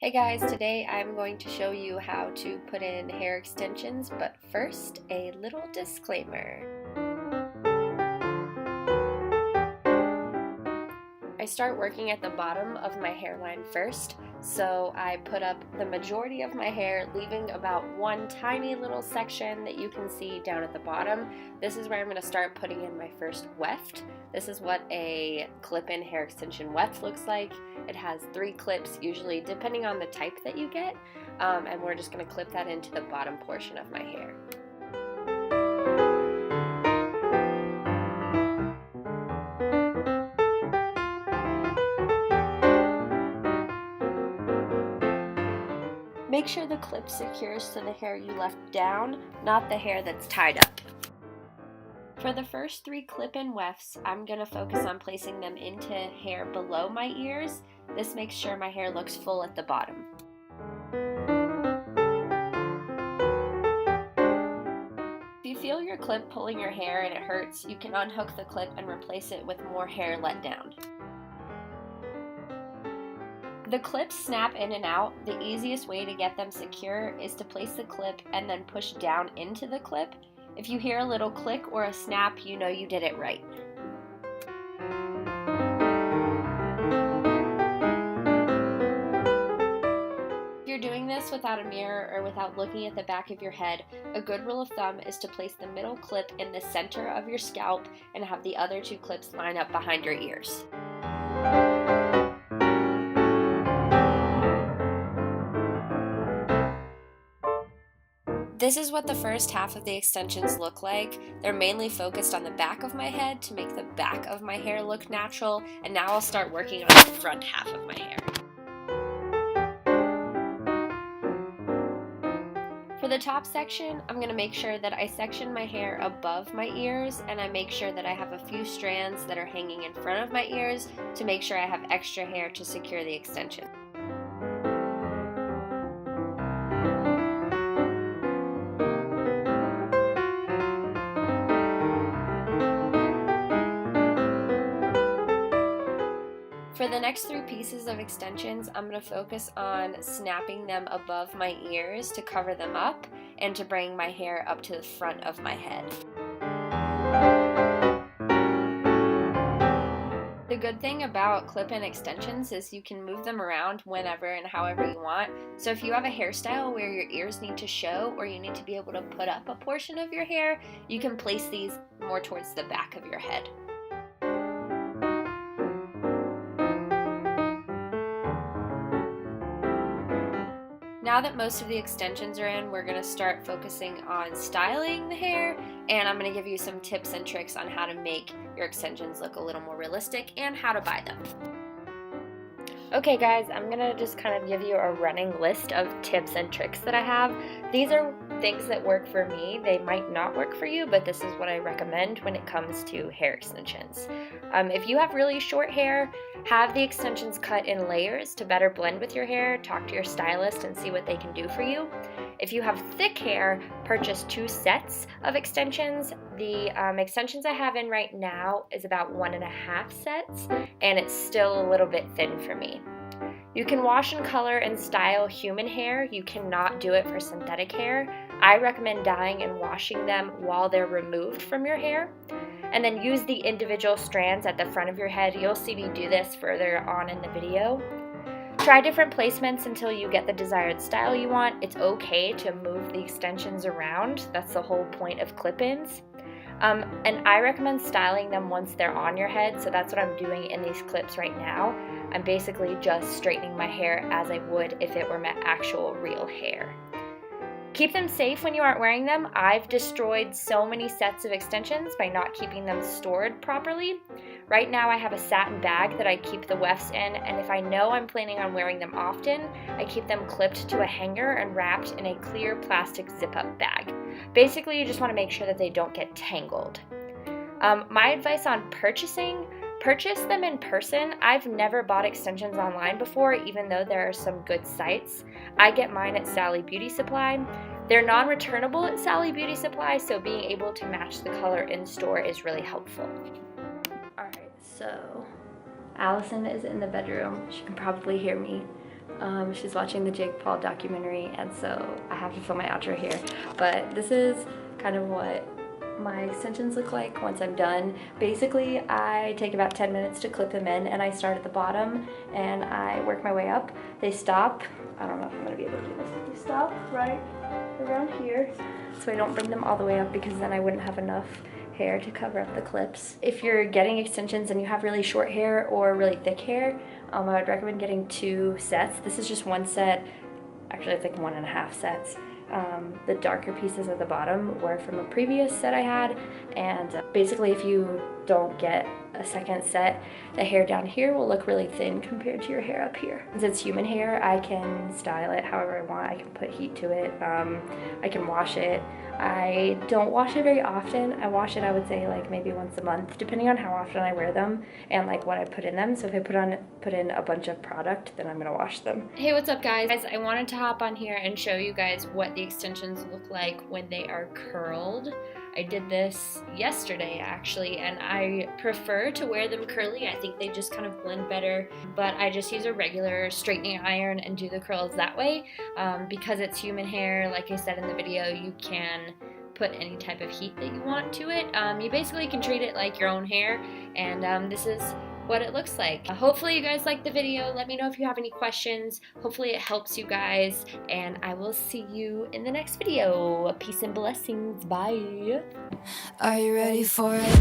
Hey guys, today I'm going to show you how to put in hair extensions, but first, a little disclaimer. I start working at the bottom of my hairline first, so I put up the majority of my hair, leaving about one tiny little section that you can see down at the bottom. This is where I'm going to start putting in my first weft. This is what a clip-in hair extension weft looks like. It has 3 clips, usually depending on the type that you get, and we're just going to clip that into the bottom portion of my hair. Make sure the clip secures to the hair you left down, not the hair that's tied up. For the first 3 clip-in wefts, I'm going to focus on placing them into hair below my ears. This makes sure my hair looks full at the bottom. If you feel your clip pulling your hair and it hurts, you can unhook the clip and replace it with more hair let down. The clips snap in and out. The easiest way to get them secure is to place the clip and then push down into the clip. If you hear a little click or a snap, you know you did it right. If you're doing this without a mirror or without looking at the back of your head, a good rule of thumb is to place the middle clip in the center of your scalp and have the other 2 clips line up behind your ears. This is what the first half of the extensions look like. They're mainly focused on the back of my head to make the back of my hair look natural, and now I'll start working on the front half of my hair. For the top section, I'm going to make sure that I section my hair above my ears, and I make sure that I have a few strands that are hanging in front of my ears to make sure I have extra hair to secure the extension. For the next 3 pieces of extensions, I'm going to focus on snapping them above my ears to cover them up and to bring my hair up to the front of my head. The good thing about clip-in extensions is you can move them around whenever and however you want. So if you have a hairstyle where your ears need to show or you need to be able to put up a portion of your hair, you can place these more towards the back of your head. Now that most of the extensions are in, we're going to start focusing on styling the hair, and I'm going to give you some tips and tricks on how to make your extensions look a little more realistic and how to buy them. Okay guys, I'm going to just kind of give you a running list of tips and tricks that I have. These are things that work for me. They might not work for you, but this is what I recommend when it comes to hair extensions. If you have really short hair, have the extensions cut in layers to better blend with your hair. Talk to your stylist and see what they can do for you. If you have thick hair, purchase 2 sets of extensions. The extensions I have in right now is about 1.5 sets, and it's still a little bit thin for me. You can wash and color and style human hair. You cannot do it for synthetic hair. I recommend dyeing and washing them while they're removed from your hair. And then use the individual strands at the front of your head. You'll see me do this further on in the video. Try different placements until you get the desired style you want. It's okay to move the extensions around. That's the whole point of clip-ins. And I recommend styling them once they're on your head, so that's what I'm doing in these clips right now. I'm basically just straightening my hair as I would if it were my actual real hair. Keep them safe when you aren't wearing them. I've destroyed so many sets of extensions by not keeping them stored properly. Right now I have a satin bag that I keep the wefts in, and if I know I'm planning on wearing them often, I keep them clipped to a hanger and wrapped in a clear plastic zip-up bag. Basically, you just want to make sure that they don't get tangled. My advice on purchase them in person. I've never bought extensions online before, even though there are some good sites. I get mine at Sally Beauty Supply. They're non-returnable at Sally Beauty Supply, so being able to match the color in store is really helpful. Alright, so Allison is in the bedroom. She can probably hear me. She's watching the Jake Paul documentary, and so I have to film my outro here. But this is kind of what my extensions look like once I'm done. Basically, I take about 10 minutes to clip them in, and I start at the bottom and I work my way up. They stop, I don't know if I'm gonna be able to do this, they stop right around here, so I don't bring them all the way up because then I wouldn't have enough hair to cover up the clips. If you're getting extensions and you have really short hair or really thick hair, I would recommend getting 2 sets. This is just 1 set. Actually, it's like 1.5 sets. The darker pieces at the bottom were from a previous set I had, and basically if you don't get a second set, the hair down here will look really thin compared to your hair up here. Since it's human hair, I can style it however I want. I can put heat to it, I can wash it. I don't wash it very often. I wash it, I would say, like maybe once a month, depending on how often I wear them and like what I put in them. So if I put in a bunch of product, then I'm gonna wash them. Hey, what's up guys? I wanted to hop on here and show you guys what the extensions look like when they are curled. I did this yesterday actually, and I prefer to wear them curly. I think they just kind of blend better, but I just use a regular straightening iron and do the curls that way. Because it's human hair, like I said in the video, you can put any type of heat that you want to it. You basically can treat it like your own hair, and this is what it looks like. Hopefully you guys liked the video. Let me know if you have any questions. Hopefully it helps you guys, and I will see you in the next video. Peace and blessings. Bye. Are you ready for it?